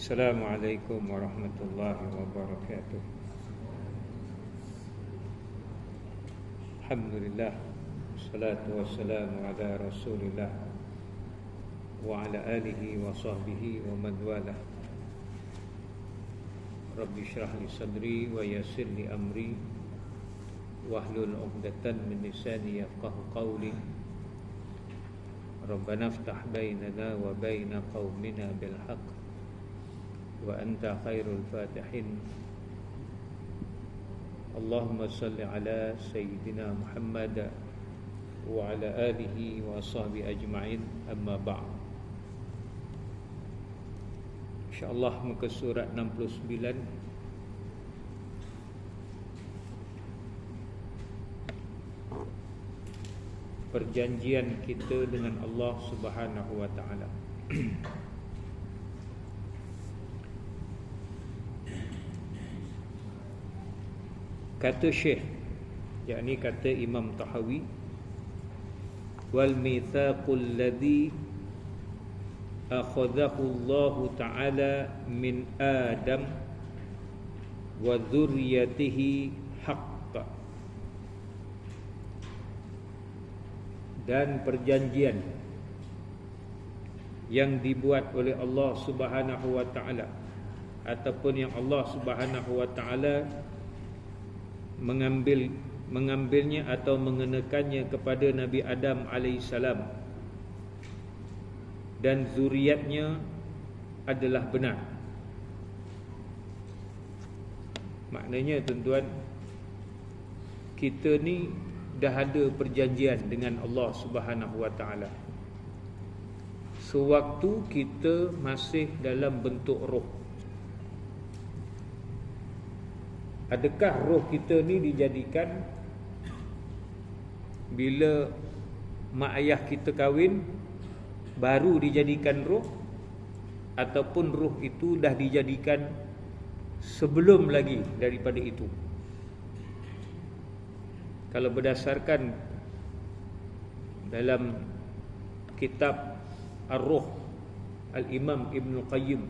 Assalamualaikum warahmatullahi wabarakatuh. Alhamdulillah, salatu wassalamu ala Rasulillah wa ala alihi wa sahbihi wa man walah. Rabbi shrah li sadri wa yassir li amri wahlul 'uqdatan min lisani yafqahu qawli. Rabbana iftah bainana wa baina qaumina bil haqq wa anta khairul fatihin. Allahumma salli ala sayyidina Muhammad wa ala alihi wa sahbihi ajma'in, amma ba'd. InsyaAllah muka surat 69. Perjanjian kita dengan Allah Subhanahu wa ta'ala. Kata Syekh, yakni kata Imam Tahawi, wal mitsaqul ladzi akhadhahu Allah Ta'ala min Adam wa dzurriyyatihi haqq. Dan perjanjian yang dibuat oleh Allah Subhanahu wa ta'ala, ataupun yang Allah Subhanahu wa ta'ala mengambilnya atau mengenakannya kepada Nabi Adam alaihissalam dan zuriatnya adalah benar. Maknanya tuan-tuan, kita ni dah ada perjanjian dengan Allah Subhanahu wa ta'ala sewaktu kita masih dalam bentuk roh. Adakah roh kita ni dijadikan bila mak ayah kita kahwin baru dijadikan roh, ataupun roh itu dah dijadikan sebelum lagi daripada itu? Kalau berdasarkan dalam kitab Ar-Ruh Al-Imam Ibn Qayyim,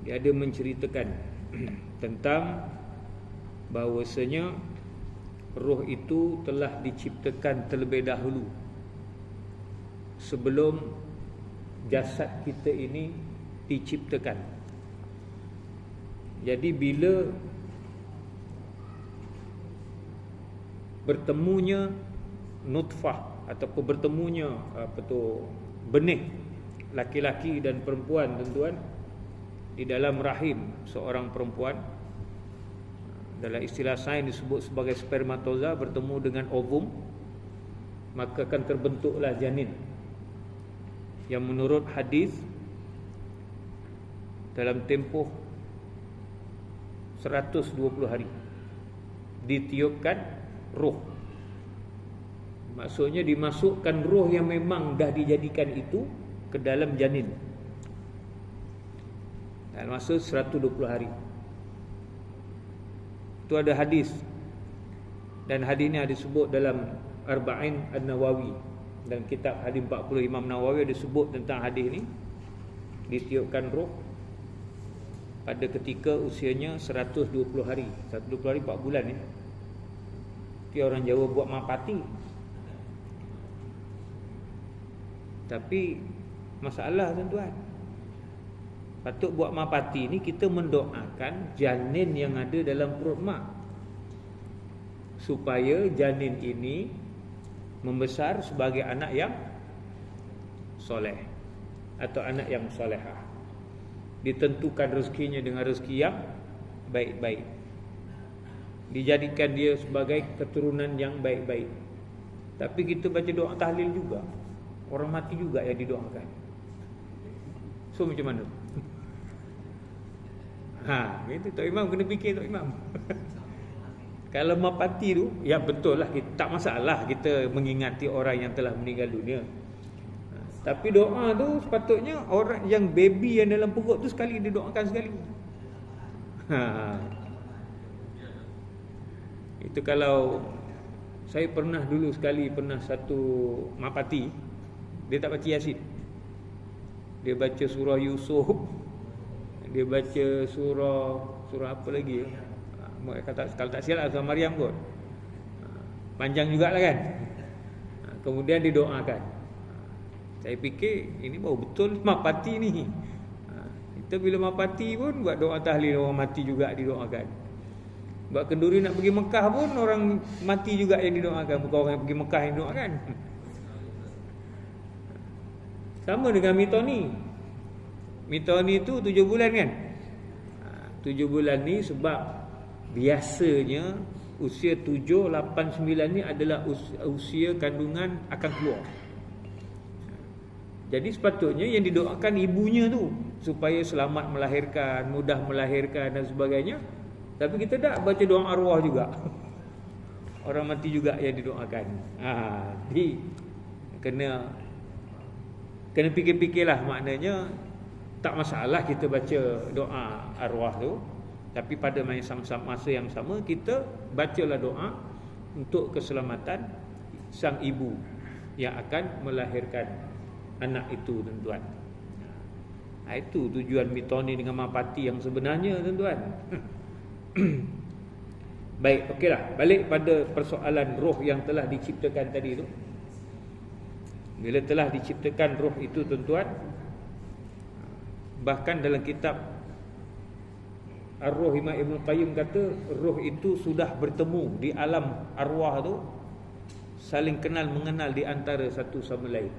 dia ada menceritakan tentang bahawasanya roh itu telah diciptakan terlebih dahulu sebelum jasad kita ini diciptakan. Jadi bila bertemunya nutfah ataupun bertemunya benih laki-laki dan perempuan, tuan-tuan, di dalam rahim seorang perempuan, dalam istilah sains disebut sebagai spermatoza, bertemu dengan ovum, maka akan terbentuklah janin yang menurut hadis dalam tempoh 120 hari ditiupkan roh. Maksudnya dimasukkan roh yang memang dah dijadikan itu ke dalam janin dalam masa 120 hari. Itu ada hadis, dan hadis ini ada disebut dalam Arba'in An-Nawawi, dan kitab hadis 40 Imam Nawawi ada sebut tentang hadis ini. Ditiupkan roh pada ketika usianya 120 hari. 120 hari 4 bulan ni. Orang Jawa buat mapati. Tapi masalah, tuan-tuan, patut buat mapati ni kita mendoakan janin yang ada dalam perut mak, supaya janin ini membesar sebagai anak yang soleh atau anak yang solehah, ditentukan rezekinya dengan rezeki yang baik-baik, dijadikan dia sebagai keturunan yang baik-baik. Tapi kita baca doa tahlil juga, orang mati juga yang didoakan. So macam mana? Gitu Tok Imam kena fikir, Tok Imam. Kalau mapati tu, ya betul lah, tak masalah kita mengingati orang yang telah meninggal dunia. Tapi doa tu sepatutnya orang yang baby yang dalam perut tu sekali didoakan sekali. Itu kalau saya pernah dulu sekali satu mapati, dia tak baca Yasin. Dia baca surah Yusuf, dia baca surah apa lagi? Kalau tak silap surah Maryam kot. Panjang jugalah kan. Kemudian didoakan. Saya fikir ini baru betul mapati ni. Kita bila mapati pun buat doa tahlil, orang mati juga didoakan. Buat kenduri nak pergi Mekah pun orang mati juga yang didoakan, bukan orang yang pergi Mekah yang didoakan. Sama dengan mitoni. Mitoni tu 7 bulan kan. 7 bulan ni sebab biasanya usia 7, 8, 9 ni adalah usia kandungan akan keluar. Jadi sepatutnya yang didoakan ibunya tu supaya selamat melahirkan, mudah melahirkan dan sebagainya. Tapi kita tak baca doa arwah juga. Orang mati juga yang didoakan. Jadi kena fikir-fikirlah, maknanya tak masalah kita baca doa arwah tu, tapi pada masa yang sama kita bacalah doa untuk keselamatan sang ibu yang akan melahirkan anak itu, tuan-tuan. Itu tujuan mitoni dengan mapati yang sebenarnya, tuan-tuan. Baik, okeylah. Balik pada persoalan roh yang telah diciptakan tadi tu. Bila telah diciptakan roh itu, tuan-tuan, bahkan dalam kitab Ar-Ruh, Imam Ibn Qayyim kata roh itu sudah bertemu di alam arwah tu, saling kenal mengenal di antara satu sama lain.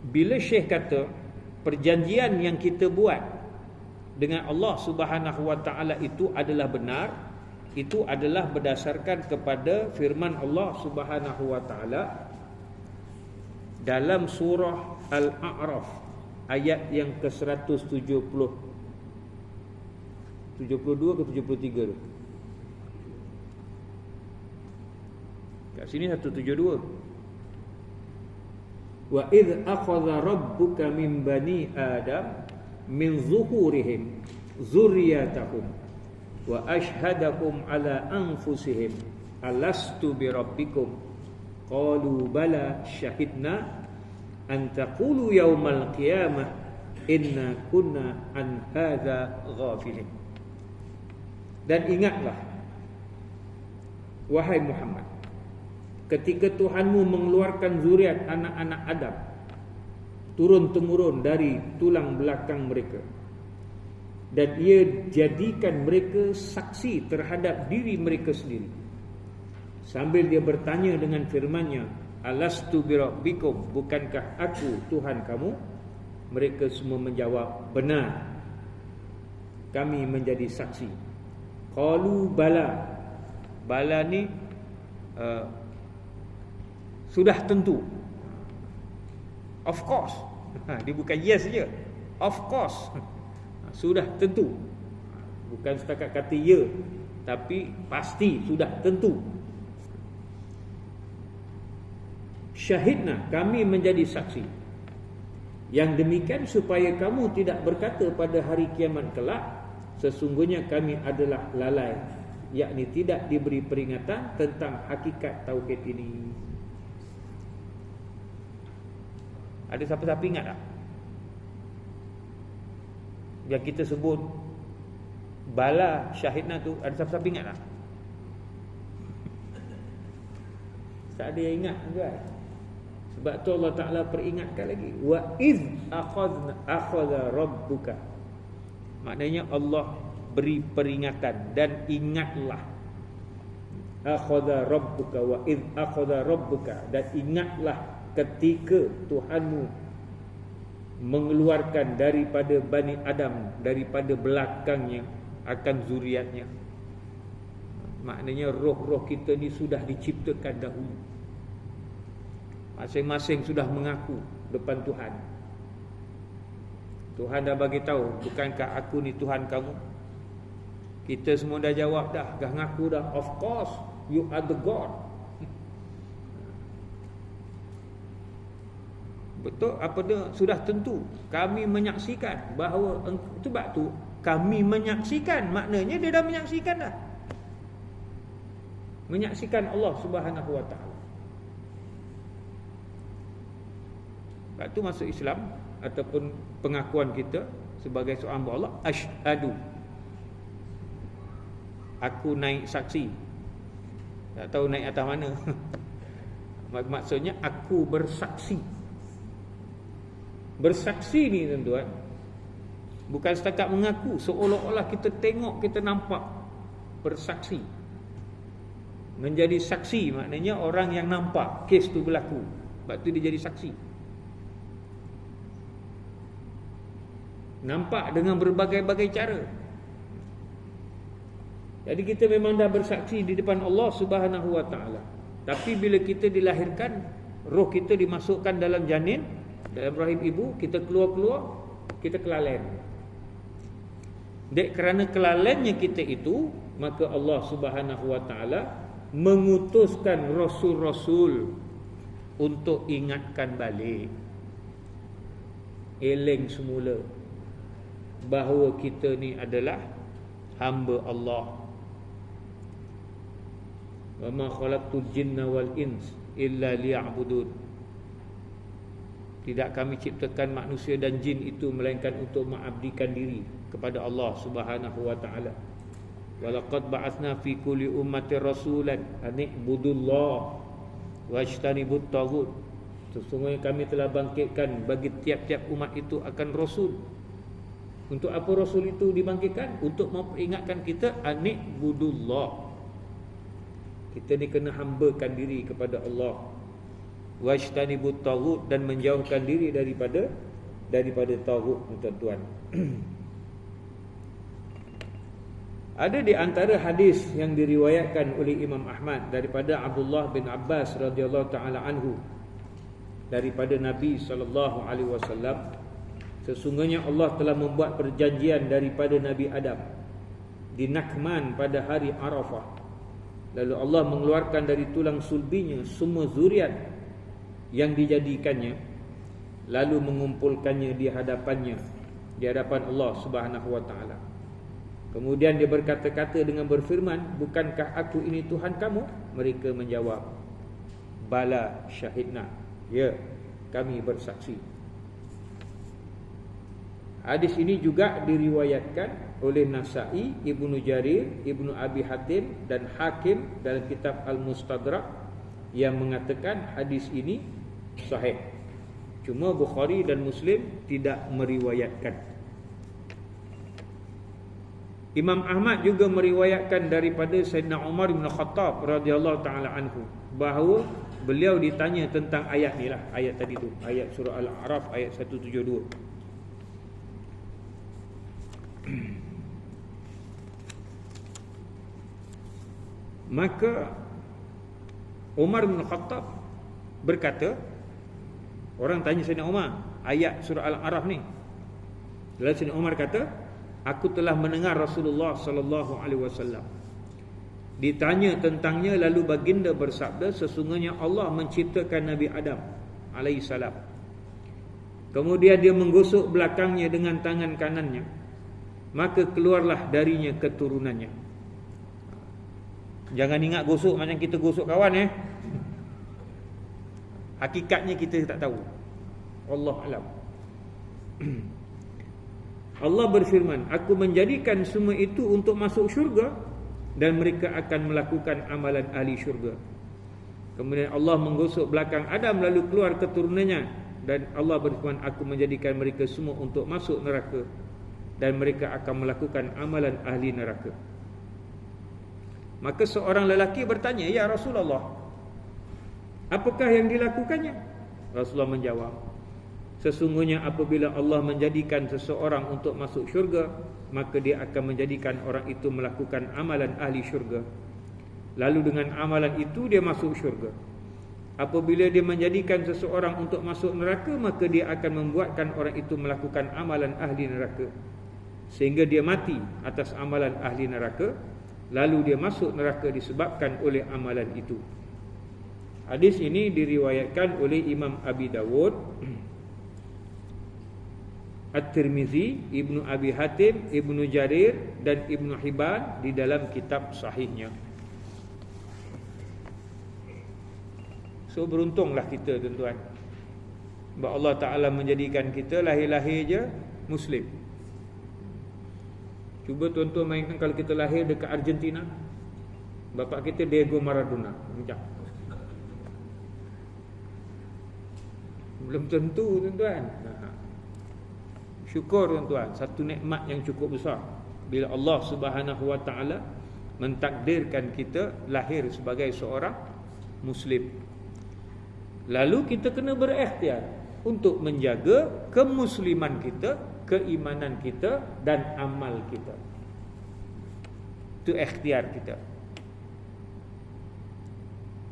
Bila Syekh kata perjanjian yang kita buat dengan Allah Subhanahu wa taala itu adalah benar, itu adalah berdasarkan kepada firman Allah Subhanahu wa taala dalam surah Al-A'raf ayat yang ke-170, 72 ke 73 tu. Kat sini 172. Wa idh akhadha rabbuka min bani Adam min zuhurihim zurriyatahum wa ashhadahum ala anfusihim alastu bi rabbikum qalu bala syahidna an taqulu yaumal qiyamah inna kunna an hadza ghafilin. Dan ingatlah wahai Muhammad, ketika Tuhanmu mengeluarkan zuriat anak-anak Adam turun-temurun dari tulang belakang mereka, dan ia jadikan mereka saksi terhadap diri mereka sendiri, sambil dia bertanya dengan firman-Nya, alastu birabbikum, bukankah aku Tuhan kamu? Mereka semua menjawab, benar, kami menjadi saksi. Qalu bala. Bala ni sudah tentu, of course. Dia bukan yes saja, of course, sudah tentu. Bukan setakat kata ya, tapi pasti, sudah tentu. Syahidna, kami menjadi saksi. Yang demikian supaya kamu tidak berkata pada hari kiamat kelak, sesungguhnya kami adalah lalai, yakni tidak diberi peringatan tentang hakikat tauhid ini. Ada siapa-siapa ingat tak? Yang kita sebut bala syahidna tu, ada siapa-siapa ingat tak? Tak ada yang ingat kan? Sebab tu Allah Ta'ala peringatkan lagi, wa iz akhadha rabbuka, maknanya Allah beri peringatan, dan ingatlah. Akhadha rabbuka, wa iz akhadha rabbuka, dan ingatlah ketika Tuhanmu mengeluarkan daripada Bani Adam, daripada belakangnya akan zuriatnya. Maknanya roh-roh kita ni sudah diciptakan dahulu, masing-masing sudah mengaku depan Tuhan. Tuhan dah bagi tahu, bukankah aku ni Tuhan kamu? Kita semua dah jawab dah, dah ngaku dah, of course you are the God. Betul, apa dia? Sudah tentu. Kami menyaksikan bahawa, sebab tu kami menyaksikan, maknanya dia dah menyaksikan dah. Menyaksikan Allah Subhanahu wa taala. Lepas tu masuk Islam ataupun pengakuan kita sebagai seorang hamba Allah, asyhadu, aku naik saksi. Tak tahu naik atas mana. Maksudnya aku bersaksi. Bersaksi ni tuan-tuan, bukan setakat mengaku, seolah-olah kita tengok, kita nampak. Bersaksi. Menjadi saksi maknanya orang yang nampak kes tu berlaku. Sebab tu dia jadi saksi. Nampak dengan berbagai-bagai cara. Jadi kita memang dah bersaksi di depan Allah Subhanahu Wa Taala. Tapi bila kita dilahirkan, roh kita dimasukkan dalam janin, dalam rahim ibu, kita keluar-keluar, kita kelalen. Dek kerana kelalennya kita itu, maka Allah Subhanahu Wa Taala mengutuskan rasul-rasul untuk ingatkan balik, eleng semula bahawa kita ni adalah hamba Allah. Wa ma khalaqtul jinna wal ins illa liya'budun. Tidak kami ciptakan manusia dan jin itu melainkan untuk mengabdikan diri kepada Allah Subhanahu Wa Taala. Walaqad ba'atsna fi kulli ummati rasulan an i'budullah wajtanibut taghut. Sesungguhnya kami telah bangkitkan bagi tiap-tiap umat itu akan rasul. Untuk apa rasul itu dibangkitkan? Untuk memperingatkan kita an i'budullah. Kita ni kena hambakan diri kepada Allah. Wajtanibut taghut, dan menjauhkan diri daripada taghut, tuan-tuan. Ada di antara hadis yang diriwayatkan oleh Imam Ahmad daripada Abdullah bin Abbas radhiyallahu taala anhu, daripada Nabi sallallahu alaihi wasallam, sesungguhnya Allah telah membuat perjanjian daripada Nabi Adam di Nakman pada hari Arafah. Lalu Allah mengeluarkan dari tulang sulbinya semua zuriat yang dijadikannya, lalu mengumpulkannya di hadapan Allah Subhanahu Wa Taala. Kemudian dia berkata-kata dengan berfirman, bukankah aku ini Tuhan kamu? Mereka menjawab, bala syahidna, ya, kami bersaksi. Hadis ini juga diriwayatkan oleh Nasa'i, Ibnu Jarir, Ibnu Abi Hatim dan Hakim dalam kitab Al-Mustadrak, yang mengatakan hadis ini sahih. Cuma Bukhari dan Muslim tidak meriwayatkan. Imam Ahmad juga meriwayatkan daripada Sayyidina Umar bin Khattab radhiyallahu taala anhu, bahawa beliau ditanya tentang ayat ni lah, ayat tadi tu, ayat surah Al-A'raf ayat 172. Maka Umar bin Khattab berkata, orang tanya Sayyidina Umar ayat surah Al-A'raf ni. Lalu Sayyidina Umar kata, aku telah mendengar Rasulullah sallallahu alaihi wasallam ditanya tentangnya, lalu baginda bersabda, sesungguhnya Allah menciptakan Nabi Adam alaihi salam. Kemudian dia menggosok belakangnya dengan tangan kanannya, maka keluarlah darinya keturunannya. Jangan ingat gosok macam kita gosok kawan hakikatnya kita tak tahu. Allah alam. Allah berfirman, aku menjadikan semua itu untuk masuk syurga, dan mereka akan melakukan amalan ahli syurga. Kemudian Allah menggosok belakang Adam, lalu keluar keturunannya, dan Allah berfirman, aku menjadikan mereka semua untuk masuk neraka, dan mereka akan melakukan amalan ahli neraka. Maka seorang lelaki bertanya, ya Rasulullah, apakah yang dilakukannya? Rasulullah menjawab, sesungguhnya apabila Allah menjadikan seseorang untuk masuk syurga, maka dia akan menjadikan orang itu melakukan amalan ahli syurga. Lalu dengan amalan itu dia masuk syurga. Apabila dia menjadikan seseorang untuk masuk neraka, maka dia akan membuatkan orang itu melakukan amalan ahli neraka, sehingga dia mati atas amalan ahli neraka. Lalu dia masuk neraka disebabkan oleh amalan itu. Hadis ini diriwayatkan oleh Imam Abi Dawud, At-Tirmizi, Ibnu Abi Hatim, Ibnu Jarir dan Ibnu Hibban di dalam kitab sahihnya. So beruntunglah kita tuan-tuan, Sebab Allah Ta'ala menjadikan kita lahir-lahir je Muslim. Cuba tuan-tuan mainkan kalau kita lahir dekat Argentina, bapa kita Diego Maradona, macam belum tentu tuan-tuan. Syukur tuan-tuan, satu nikmat yang cukup besar bila Allah Subhanahu Wa Ta'ala mentakdirkan kita lahir sebagai seorang Muslim. Lalu kita kena berikhtiar untuk menjaga kemusliman kita, keimanan kita dan amal kita. Itu ikhtiar kita.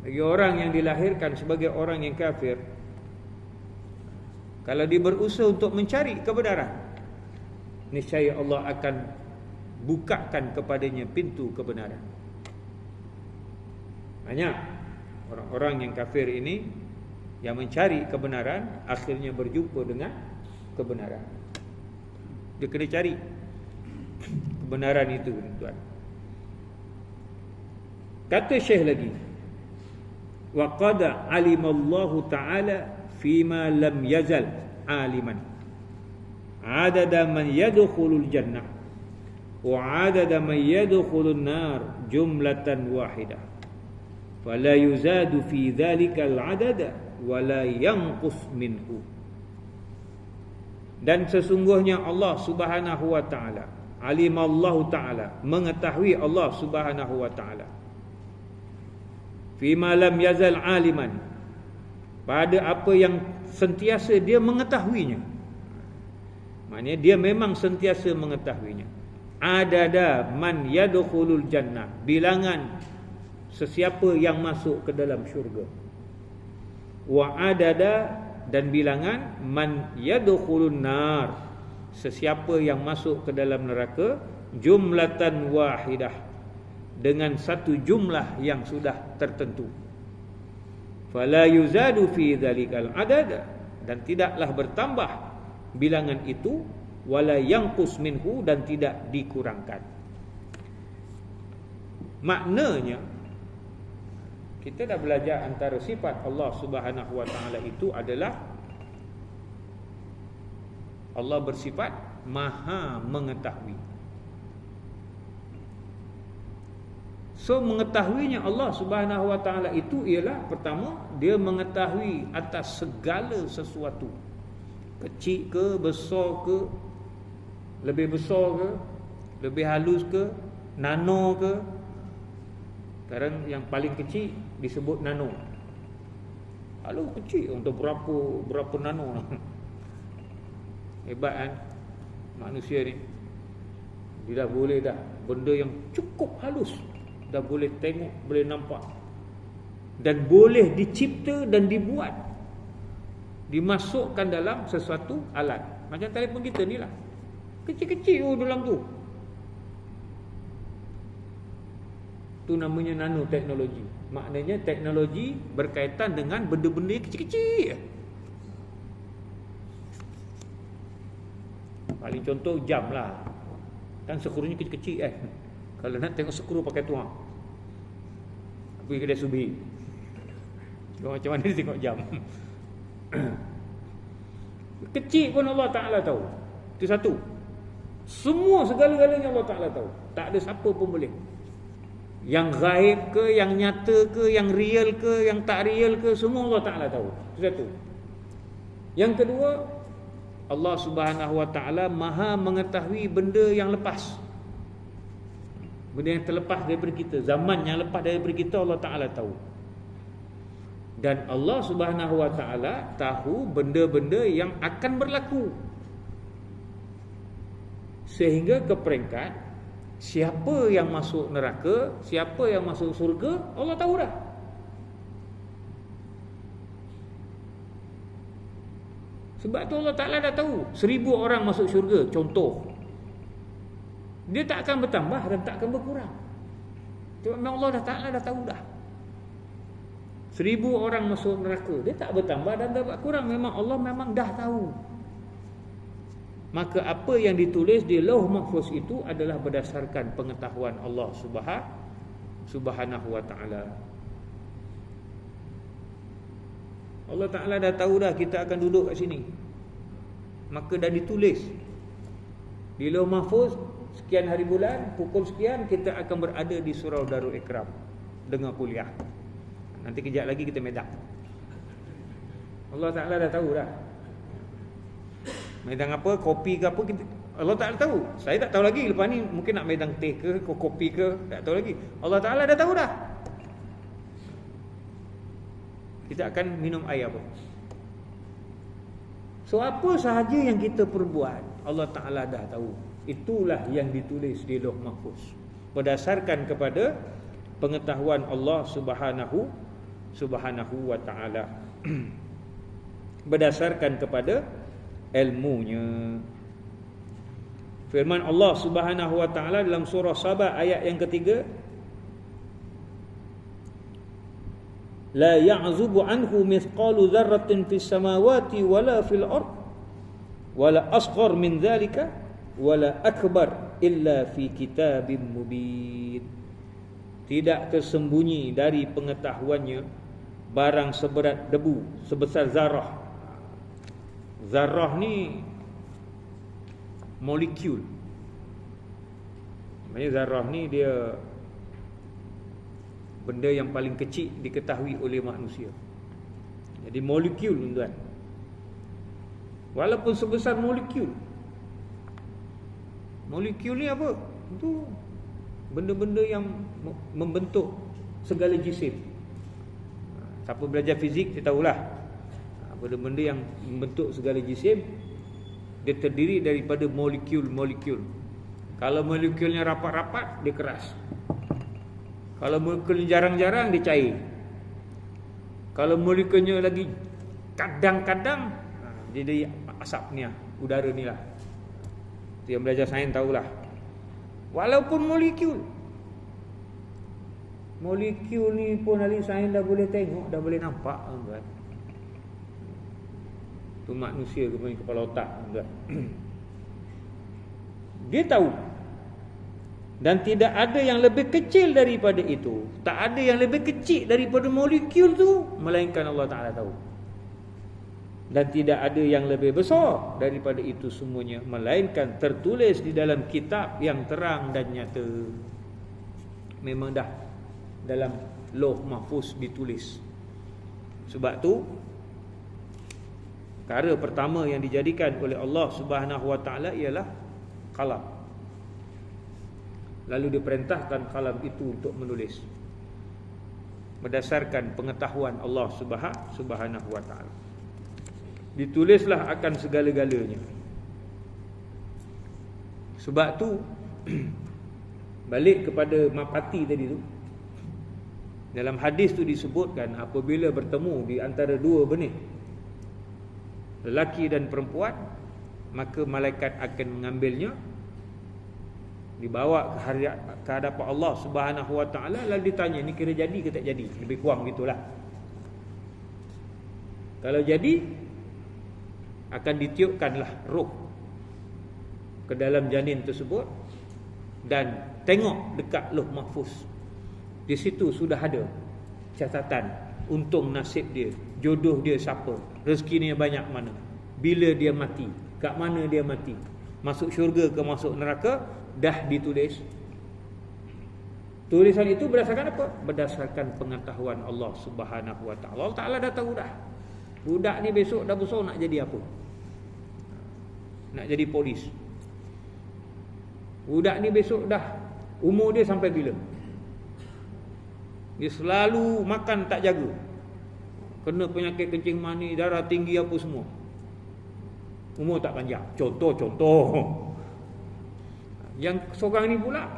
Bagi orang yang dilahirkan sebagai orang yang kafir, kalau dia berusaha untuk mencari kebenaran, niscaya Allah akan bukakan kepadanya pintu kebenaran. Banyak orang-orang yang kafir ini yang mencari kebenaran, akhirnya berjumpa dengan kebenaran. Dia kena cari kebenaran itu, tuan. Kata Syekh lagi, wa qad alimallahu ta'ala fima lam yazal aliman adada man yadkhulul jannah wa adada man yadkhulun nar jumlatan wahidah fala yuzadu fi dhalikal adada wala yanqus minhu. Dan sesungguhnya Allah Subhanahu Wa Ta'ala, alimallahu ta'ala, mengetahui Allah Subhanahu Wa Ta'ala, fima lam yazal aliman, pada apa yang sentiasa dia mengetahuinya. Maknanya dia memang sentiasa mengetahuinya. Adada man yadkhulul jannah, bilangan sesiapa yang masuk ke dalam syurga. Wa adada, dan bilangan man yadkhulun nar, sesiapa yang masuk ke dalam neraka, jumlatan wahidah, dengan satu jumlah yang sudah tertentu. Fala yuzadu fi dzalikal adad, dan tidaklah bertambah bilangan itu, wala yanqus minhu, dan tidak dikurangkan. Maknanya kita dah belajar antara sifat Allah Subhanahu Wa Ta'ala itu adalah Allah bersifat Maha mengetahui. So mengetahuinya Allah Subhanahu Wa Ta'ala itu ialah, pertama, dia mengetahui atas segala sesuatu, kecil ke, besar ke, lebih besar ke, lebih halus ke, nano ke. Sekarang yang paling kecil disebut nano. Lalu kecil untuk berapa nano. Hebat kan manusia ni. Dia dah boleh dah, benda yang cukup halus dah boleh tengok, boleh nampak, dan boleh dicipta dan dibuat, dimasukkan dalam sesuatu alat. Macam telefon kita ni lah, kecil-kecil dalam tu. Itu namanya nanoteknologi. Maknanya teknologi berkaitan dengan benda-benda kecil-kecil. Paling contoh jam lah, kan skrunya kecil-kecil Kalau nak tengok skru pakai tuang, pergi kedai Subi, macam mana dia tengok jam. Kecil pun Allah Ta'ala tahu. Itu satu. Semua segala-galanya Allah Ta'ala tahu. Tak ada siapa pun boleh. Yang gaib ke, yang nyata ke, yang real ke, yang tak real ke, semua Allah Ta'ala tahu. Itu satu. Yang kedua, Allah Subhanahu Wa Ta'ala Maha mengetahui benda yang lepas, benda yang terlepas daripada kita, zaman yang lepas daripada kita, Allah Ta'ala tahu. Dan Allah Subhanahu Wa Ta'ala tahu benda-benda yang akan berlaku, sehingga ke peringkat siapa yang masuk neraka, siapa yang masuk surga, Allah tahu dah. Sebab tu Allah Ta'ala dah tahu 1000 orang masuk syurga, contoh. Dia tak akan bertambah dan tak akan berkurang. Sebab memang Allah Ta'ala dah tahu dah. 1000 orang masuk neraka, dia tak bertambah dan tak berkurang. Memang Allah memang dah tahu. Maka apa yang ditulis di Lauh Mahfuz itu adalah berdasarkan pengetahuan Allah Subhanahu Wa Ta'ala. Allah Ta'ala dah tahu dah kita akan duduk kat sini. Maka dah ditulis di Lauh Mahfuz, sekian hari bulan, pukul sekian kita akan berada di Surau Darul Ikram dengar kuliah. Nanti kejap lagi kita medak. Allah Ta'ala dah tahu dah. Medang apa, kopi ke apa, Allah Ta'ala tahu. Saya tak tahu lagi. Lepas ni mungkin nak medang teh ke kopi ke, tak tahu lagi. Allah Ta'ala dah tahu dah. Kita akan minum air apa. So apa sahaja yang kita perbuat, Allah Ta'ala dah tahu. Itulah yang ditulis di Lauh Mahfuz, berdasarkan kepada pengetahuan Allah Subhanahu wa Ta'ala. Berdasarkan kepada ilmunya. Firman Allah Subhanahu wa Ta'ala dalam surah Saba ayat yang ketiga, la ya'zubu anhu mithqalu dzarratin fis samawati wala fil ard wala asghar min dzalika wala akbar illa fi kitabim mubin. Tidak tersembunyi dari pengetahuannya barang seberat debu, sebesar zarah. Zarah ni molekul. Maksudnya zarah ni dia benda yang paling kecil diketahui oleh manusia. Jadi molekul, tuan. Walaupun sebesar molekul. Molekul ni apa? Itu benda-benda yang membentuk segala jisim. Siapa belajar fizik dia tahulah. Benda-benda yang membentuk segala jisim dia terdiri daripada molekul-molekul. Kalau molekulnya rapat-rapat dia keras. Kalau molekulnya jarang-jarang dia cair. Kalau molekulnya lagi kadang-kadang jadi asap ni lah, udara ni lah. Yang belajar sains tahulah. Walaupun molekul ni pun ahli sains dah boleh tengok, dah boleh nampak, tuan. Tu manusia ke punya kepala otak, tuan. Dia tahu. Dan tidak ada yang lebih kecil daripada itu. Tak ada yang lebih kecil daripada molekul tu, melainkan Allah Ta'ala tahu. Dan tidak ada yang lebih besar daripada itu semuanya, melainkan tertulis di dalam kitab yang terang dan nyata. Memang dah dalam Lauh Mahfuz ditulis. Sebab tu perkara pertama yang dijadikan oleh Allah Subhanahu wa Ta'ala ialah qalam. Lalu diperintahkan kalam itu untuk menulis berdasarkan pengetahuan Allah Subhanahu wa Ta'ala. Ditulislah akan segala-galanya. Sebab tu balik kepada mapati tadi tu, dalam hadis tu disebutkan apabila bertemu di antara dua benih, lelaki dan perempuan, maka malaikat akan mengambilnya, dibawa ke hadapan Allah Subhanahu wa Ta'ala, lalu ditanya ni kira jadi ke tak jadi, lebih kurang gitulah. Kalau jadi, akan ditiupkanlah roh ke dalam janin tersebut dan tengok dekat Lauh Mahfuz. Di situ sudah ada catatan untung nasib dia, jodoh dia siapa, rezekinya banyak mana, bila dia mati, kat mana dia mati, masuk syurga ke masuk neraka, dah ditulis. Tulisan itu berdasarkan apa? Berdasarkan pengetahuan Allah Subhanahu wa Ta'ala. Allah Ta'ala dah tahu dah. Budak ni besok dah besar nak jadi apa? Nak jadi polis. Budak ni besok dah umur dia sampai bila? Dia selalu makan tak jaga, kena penyakit kencing manis, darah tinggi apa semua, umur tak panjang. Contoh. Yang seorang ni pula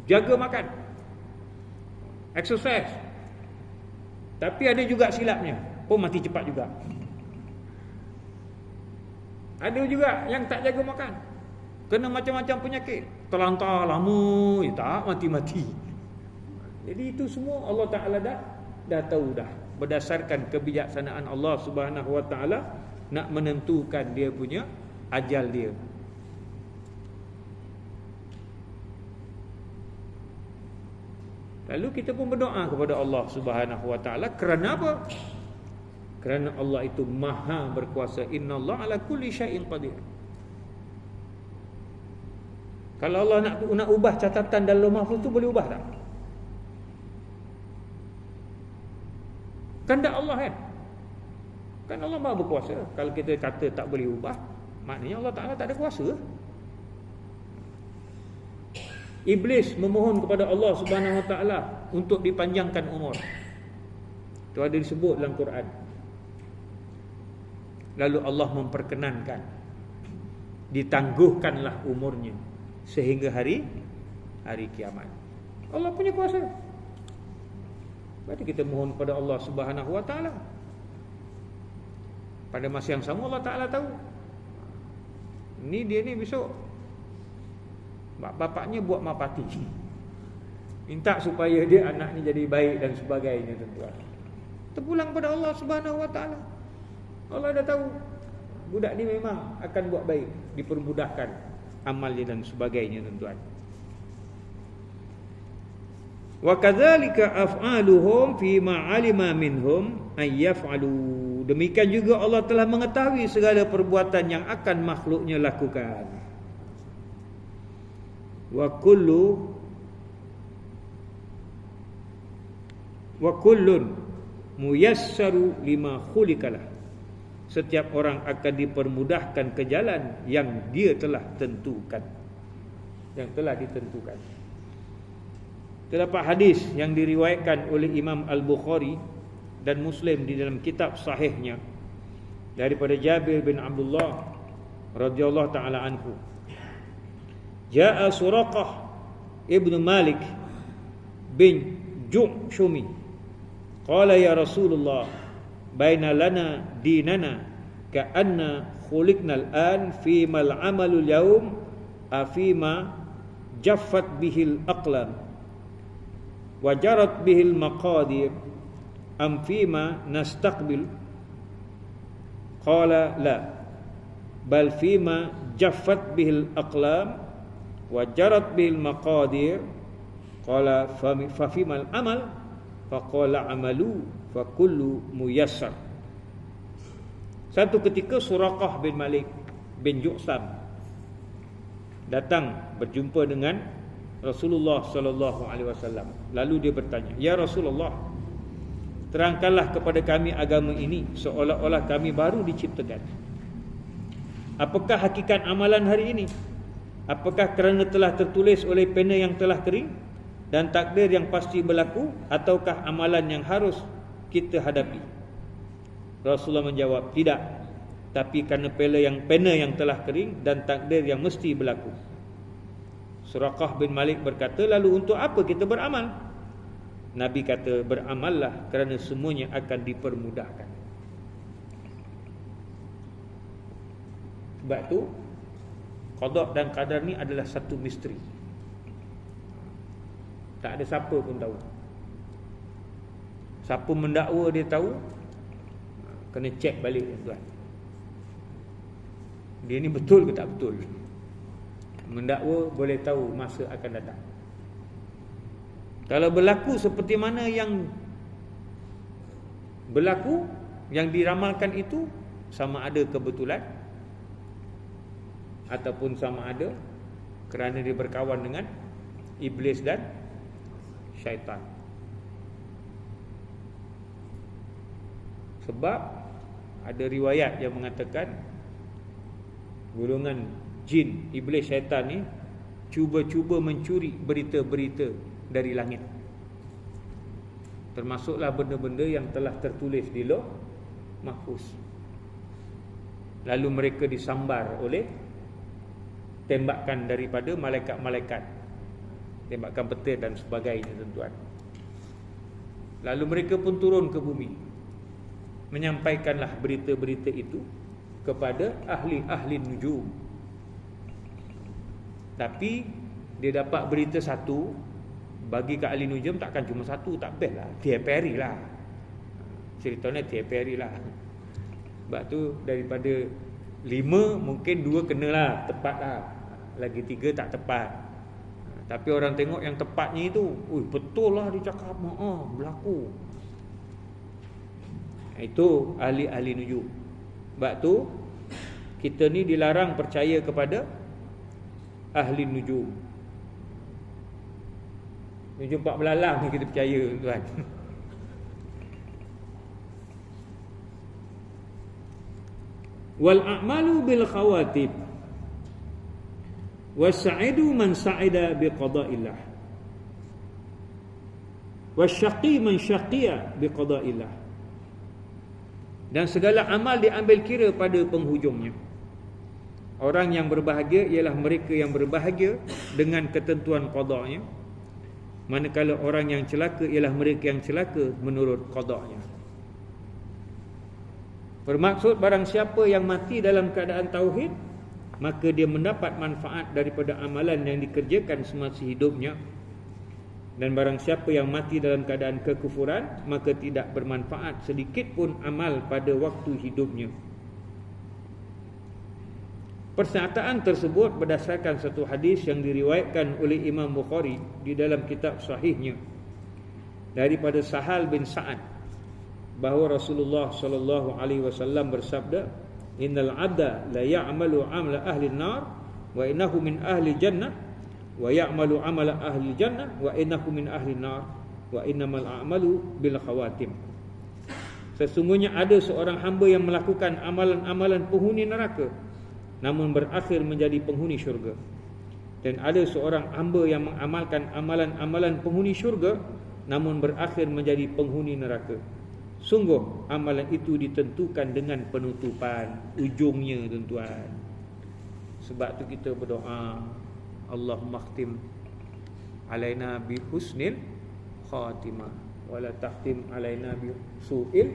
jaga makan, exercise, tapi ada juga silapnya, pun mati cepat juga. Ada juga yang tak jaga makan, kena macam-macam penyakit, terlantar lama, tak mati-mati. Jadi itu semua Allah Ta'ala dah tahu dah. Berdasarkan kebijaksanaan Allah Subhanahu wa Ta'ala nak menentukan dia punya ajal dia. Lalu kita pun berdoa kepada Allah Subhanahu wa Ta'ala. Kerana apa? Kerana Allah itu maha berkuasa. Innallaha ala kulli syai'in qadir. Kalau Allah nak ubah catatan dalam Lauh Mahfuz tu, boleh ubah tak? Kehendak Allah kan? Kan Allah maha berkuasa. Kalau kita kata tak boleh ubah, maknanya Allah Ta'ala tak ada kuasa. Iblis memohon kepada Allah Subhanahu Wa Ta'ala untuk dipanjangkan umur. Itu ada disebut dalam Quran. Lalu Allah memperkenankan, ditangguhkanlah umurnya sehingga hari kiamat. Allah punya kuasa. Berarti kita mohon kepada Allah Subhanahu Wa Ta'ala. Pada masa yang sama Allah Ta'ala tahu, ni dia ni besok bapaknya buat mapati, minta supaya dia anak ni jadi baik dan sebagainya, tuan-tuan. Terpulang pada Allah Subhanahu Wa Ta'ala. Allah dah tahu budak ni memang akan buat baik, dipermudahkan amalnya dan sebagainya, tuan-tuan. Wa kadzalika af'aluhum fi ma 'alima minhum ay yaf'alu. Demikian juga Allah telah mengetahui segala perbuatan yang akan makhluknya lakukan. Wa kullun muyassaru lima khuliqalah. Setiap orang akan dipermudahkan ke jalan yang dia telah tentukan, yang telah ditentukan. Terdapat hadis yang diriwayatkan oleh Imam Al-Bukhari dan Muslim di dalam kitab sahihnya daripada Jabir bin Abdullah radhiyallahu taala anhu. Jaa Suraqah ibn Malik bin Ju'shumi qala ya Rasulullah baina lana dinana ka'anna khuliqna al-an fi mal 'amalu al-yawm afima jaffat bihil aqlam wajarat bihil maqadir am fima nastaqbil. Qala la bal fima jaffat bihil aqlam wajarat bihil maqadir. Qala fa fimal amal faqala amalu fa kullu muyassar. Satu ketika Suraqah bin Malik bin Ju'sam datang berjumpa dengan Rasulullah sallallahu alaihi wasallam. Lalu dia bertanya, "Ya Rasulullah, terangkanlah kepada kami agama ini seolah-olah kami baru diciptakan. Apakah hakikat amalan hari ini? Apakah kerana telah tertulis oleh pena yang telah kering dan takdir yang pasti berlaku, ataukah amalan yang harus kita hadapi?" Rasulullah menjawab, "Tidak, tapi kerana pena yang telah kering dan takdir yang mesti berlaku." Suraqah bin Malik berkata, "Lalu untuk apa kita beramal?" Nabi kata, "Beramallah kerana semuanya akan dipermudahkan." Sebab tu qada dan qadar ni adalah satu misteri. Tak ada siapa pun tahu. Siapa mendakwa dia tahu, kena cek balik, tuan. Dia ni betul ke tak betul? Mendakwa boleh tahu masa akan datang. Kalau berlaku seperti mana yang berlaku, yang diramalkan itu, sama ada kebetulan ataupun sama ada kerana dia berkawan dengan iblis dan syaitan. Sebab ada riwayat yang mengatakan golongan jin, iblis, syaitan ni cuba-cuba mencuri berita-berita dari langit, termasuklah benda-benda yang telah tertulis di Lauh Mahfuz. Lalu mereka disambar oleh tembakan daripada malaikat-malaikat, tembakan petir dan sebagainya, tuan-tuan. Lalu mereka pun turun ke bumi, menyampaikanlah berita-berita itu kepada ahli-ahli nujum. Tapi dia dapat berita satu, bagi ke ahli nujum takkan cuma satu, tak best lah, tiap hari lah ceritanya, tiap hari lah. Sebab tu daripada 5 mungkin 2 kenalah, tepat lah, lagi 3 tak tepat. Tapi orang tengok yang tepatnya itu, betul lah dia cakap, berlaku. Itu ahli-ahli nujum. Sebab tu kita ni dilarang percaya kepada ahli nujum. Nujum pak belalang ni kita percaya, tuan. Wal a'malu bil khawatib wasa'idu man sa'ida bi qada'illah wasyaqi man syaqiya bi qada'illah. Dan segala amal diambil kira pada penghujungnya. Orang yang berbahagia ialah mereka yang berbahagia dengan ketentuan qada'nya, manakala orang yang celaka ialah mereka yang celaka menurut qada'nya. Bermaksud barang siapa yang mati dalam keadaan tauhid, maka dia mendapat manfaat daripada amalan yang dikerjakan semasa hidupnya. Dan barang siapa yang mati dalam keadaan kekufuran, maka tidak bermanfaat sedikit pun amal pada waktu hidupnya. Pernyataan tersebut berdasarkan satu hadis yang diriwayatkan oleh Imam Bukhari di dalam kitab sahihnya daripada Sahal bin Sa'ad, bahawa Rasulullah sallallahu alaihi wasallam bersabda, innal 'abda la ya'malu 'amala ahli an-nar wa innahu min ahli jannah wa ya'malu 'amala ahli jannah wa innahu min ahli an-nar wa innamal a'malu bil khawatim. Sesungguhnya ada seorang hamba yang melakukan amalan-amalan penghuni neraka namun berakhir menjadi penghuni syurga, dan ada seorang hamba yang mengamalkan amalan-amalan penghuni syurga namun berakhir menjadi penghuni neraka. Sungguh amalan itu ditentukan dengan penutupan ujungnya, tuan-tuan. Sebab tu kita berdoa, Allahumma khtim alaina bi husnil khatimah wa la tahtim alaina bi su'il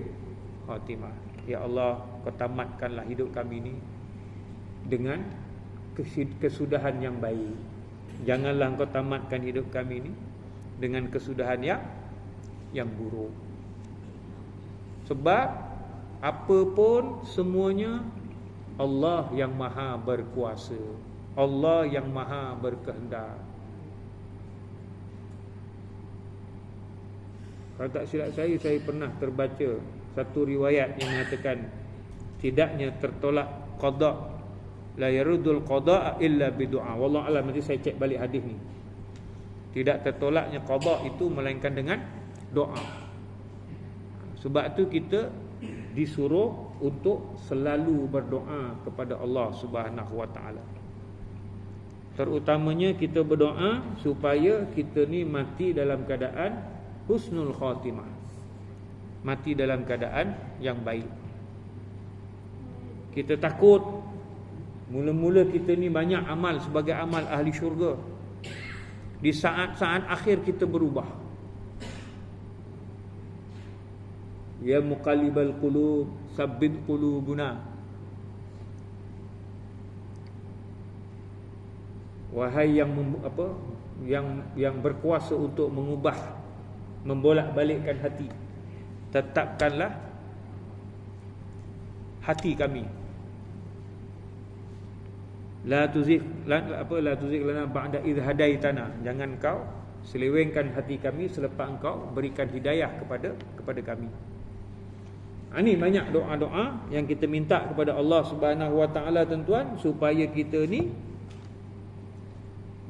khatimah. Ya Allah, kau tamatkanlah hidup kami ni dengan kesudahan yang baik. Janganlah kau tamatkan hidup kami ni dengan kesudahan yang buruk. Sebab apa pun semuanya Allah yang maha berkuasa, Allah yang maha berkehendak. Kalau tak silap saya pernah terbaca satu riwayat yang mengatakan tidaknya tertolak qada, la yarudul qada illa bidu'a. Wallahu alam, nanti saya cek balik hadis ni. Tidak tertolaknya qada itu melainkan dengan doa. Sebab tu kita disuruh untuk selalu berdoa kepada Allah Subhanahu wa taala. Terutamanya kita berdoa supaya kita ni mati dalam keadaan husnul khatimah. Mati dalam keadaan yang baik. Kita takut mula-mula kita ni banyak amal sebagai amal ahli syurga, di saat-saat akhir kita berubah. Ya muqallibal qulub sabbit qulubuna. Wahai yang berkuasa untuk mengubah, membolak-balikkan hati, tetapkanlah hati kami. La tuzigh lana ba'da idh hadaitana. Jangan kau selewengkan hati kami selepas engkau berikan hidayah kepada kami. Ini banyak doa-doa yang kita minta kepada Allah Subhanahu wa taala, tuan-tuan, supaya kita ni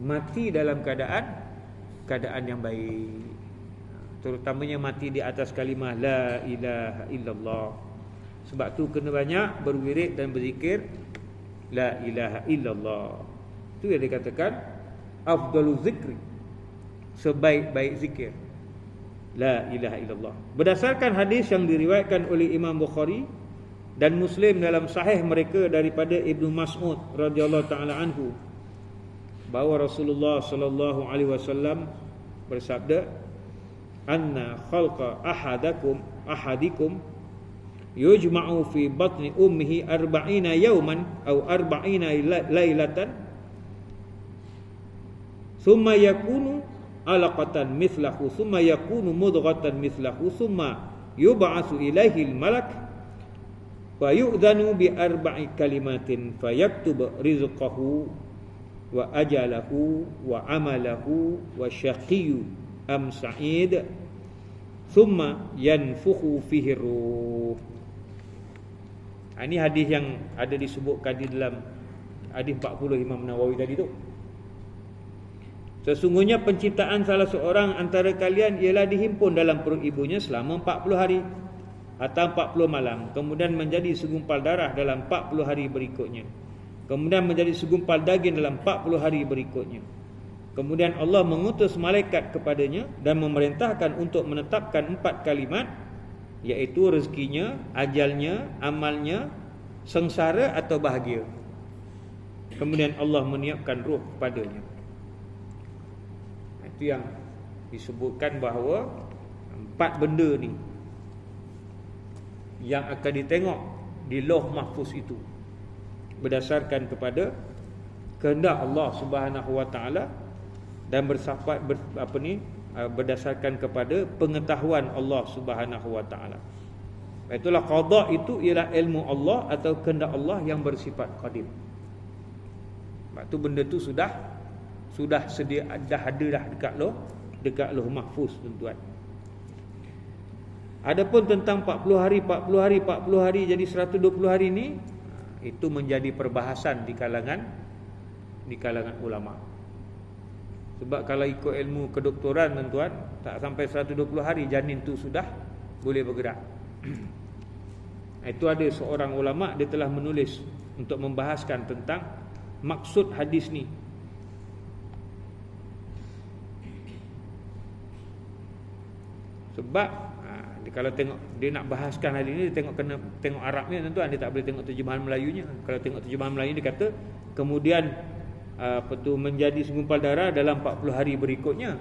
mati dalam keadaan yang baik. Terutamanya mati di atas kalimah la ilaha illallah. Sebab tu kena banyak berwirid dan berzikir la ilaha illallah. Itu yang dikatakan afdalul zikri, sebaik-baik zikir, la ilaha illallah. Berdasarkan hadis yang diriwayatkan oleh Imam Bukhari dan Muslim dalam sahih mereka daripada Ibnu Mas'ud radhiyallahu taala anhu, bahawa Rasulullah sallallahu alaihi wasallam bersabda, anna khalqa ahadikum yujma'u fi batni ummihi 40 yawman aw 40 lailatan thumma yakunu alaqatan mithlahu thumma yakunu mudghatan mithlahu thumma yub'atsu ilaihi al-malak wa yu'dhanu bi 4 kalimatin fayaktub rizqahu wa ajalahu wa amalahu wa syaqiyyu am sa'id thumma yanfukhu fihi ruh. Ini hadis yang ada disebutkan di dalam hadis 40 Imam Nawawi tadi tu. Sesungguhnya penciptaan salah seorang antara kalian ialah dihimpun dalam perut ibunya selama 40 hari atau 40 malam, kemudian menjadi segumpal darah dalam 40 hari berikutnya, kemudian menjadi segumpal daging dalam 40 hari berikutnya. Kemudian Allah mengutus malaikat kepadanya dan memerintahkan untuk menetapkan 4 kalimat, iaitu rezekinya, ajalnya, amalnya, sengsara atau bahagia. Kemudian Allah meniupkan ruh kepadanya. Itu yang disebutkan bahawa 4 benda ni yang akan ditengok di Lauh Mahfuz itu berdasarkan kepada kehendak Allah Subhanahu Wa Taala dan berdasarkan kepada pengetahuan Allah Subhanahu Wa Taala. Itulah qada itu ialah ilmu Allah atau kehendak Allah yang bersifat qadim. Sebab tu benda tu sudah sedia, dah ada dah dekat Lauh Mahfuz, tuan-tuan. Adapun tentang 40 hari jadi 120 hari ni, itu menjadi perbahasan di kalangan ulama. Sebab kalau ikut ilmu kedoktoran, tuan-tuan, tak sampai 120 hari janin tu sudah boleh bergerak. Itu ada seorang ulama, dia telah menulis untuk membahaskan tentang maksud hadis ni. Sebab kalau tengok dia nak bahaskan hadis ni, dia tengok Arabnya, tuan-tuan, dia tak boleh tengok terjemahan Melayunya. Kalau tengok terjemahan Melayu dia kata kemudian menjadi segumpal darah dalam 40 hari berikutnya.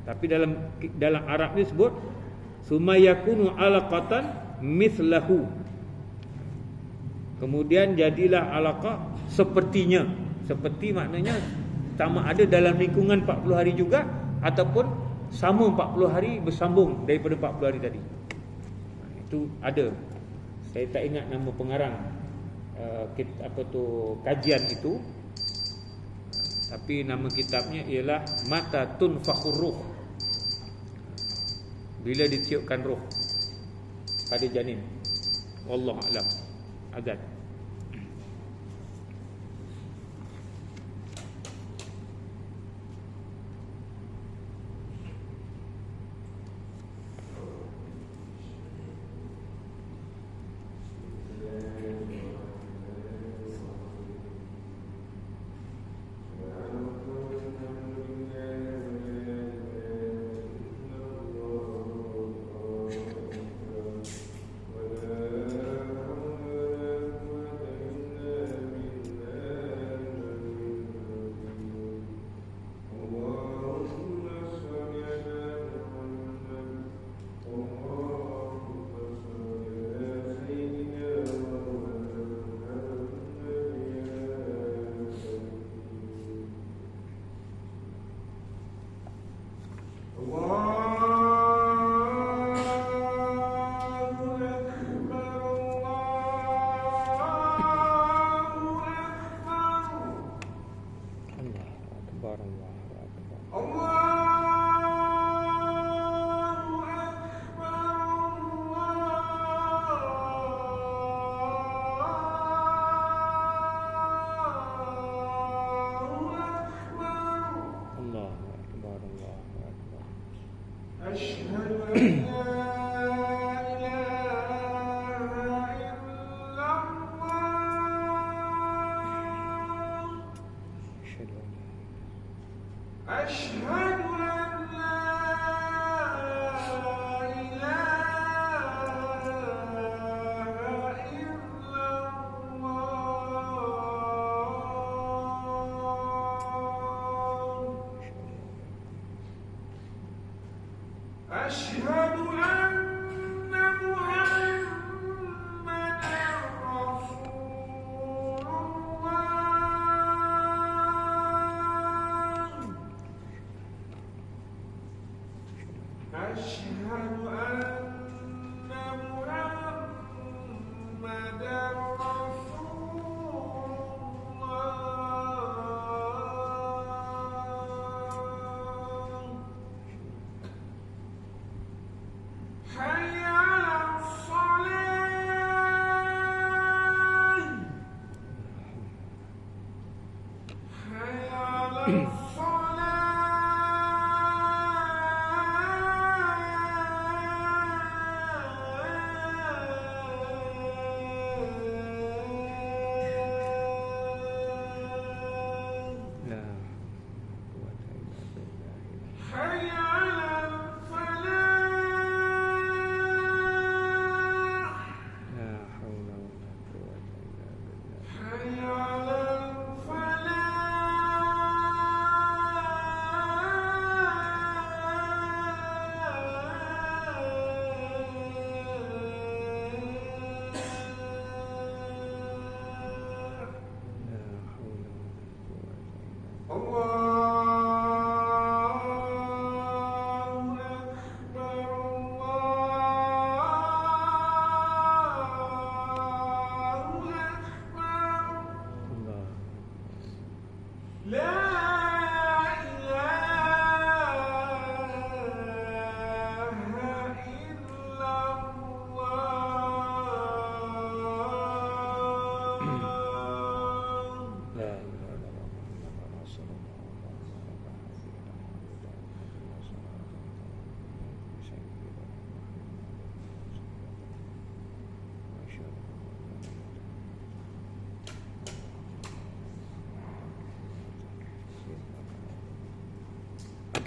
Tapi dalam Arab ni sebut summa yakunu alaqatan mithlahu. Kemudian jadilah alaqah sepertinya. Seperti maknanya sama ada dalam lingkungan 40 hari juga ataupun sama 40 hari bersambung daripada 40 hari tadi. Itu ada. Saya tak ingat nama pengarang kajian itu. Tapi nama kitabnya ialah Mata Tunfakhur Ruh. Bila ditiupkan roh pada janin. Wallahu a'lam. Azan.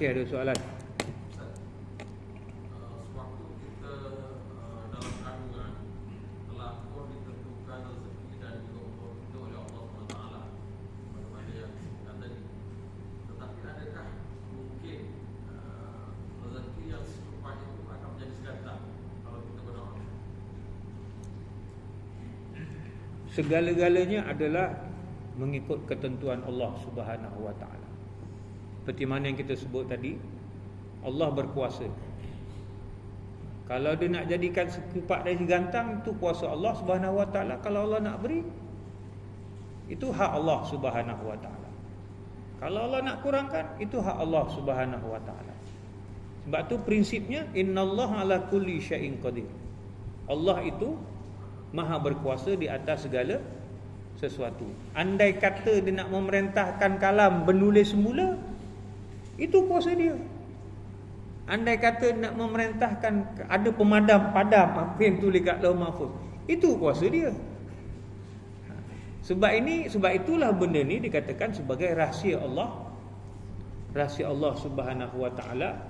Okey, ada soalan. Sewaktu kita dalam kandungan telah pun ditentukan rezeki dan juga umur kita oleh Allah SWT, bagaimana yang kita tadi. Tetapi adakah mungkin rezeki yang selepas itu akan menjadi segala kalau kita berdoa? Segala-galanya adalah mengikut ketentuan Allah Subhanahu wa taala. Seperti mana yang kita sebut tadi, Allah berkuasa. Kalau dia nak jadikan sekepak dari gantang, itu kuasa Allah Subhanahu wa taala. Kalau Allah nak beri, itu hak Allah Subhanahu wa taala. Kalau Allah nak kurangkan, itu hak Allah Subhanahu wa taala. Sebab tu prinsipnya innallaha ala kulli syai'in qadir. Allah itu maha berkuasa di atas segala sesuatu. Andai kata dia nak memerintahkan kalam menulis semula, itu kuasa dia. Andai kata nak memerintahkan ada pemadam padam apa yang tulis kat Lauh Mahfuz, itu kuasa dia. Sebab itulah benda ni dikatakan sebagai rahsia Allah. Rahsia Allah Subhanahu wa taala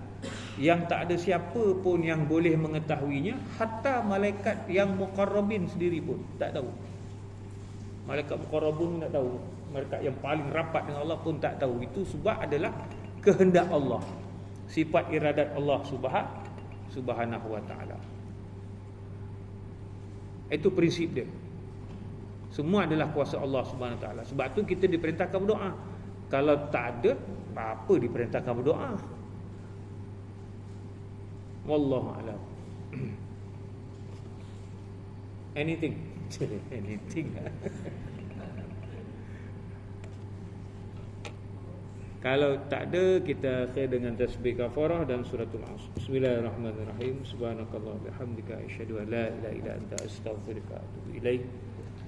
yang tak ada siapa pun yang boleh mengetahuinya, hatta malaikat yang muqarrabin sendiri pun tak tahu. Malaikat muqarrabun tak tahu, malaikat yang paling rapat dengan Allah pun tak tahu. Itu sebab adalah kehendak Allah, sifat iradat Allah Subhanahu wa taala. Itu prinsip dia. Semua adalah kuasa Allah Subhanahu wa taala. Sebab tu kita diperintahkan berdoa. Kalau tak ada, apa diperintahkan berdoa? Wallahu a'lam. Anything. Kalau tak ada, kita akhir dengan tasbih kafarah dan suratul Asr. Bismillahirrahmanirrahim. Subhanakallah bihamdika asyhadu an la ilaha illa anta astaghfiruka wa atubu ilaik.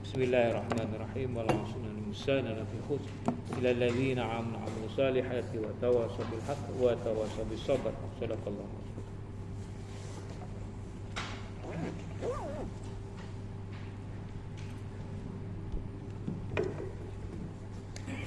Bismillahirrahmanirrahim. Wal 'asri insana lafi khusr illa alladziina 'amanu 'amilus salihati wa tawassaw bil haqq wa tawassaw bis sabr. Sadaqallah.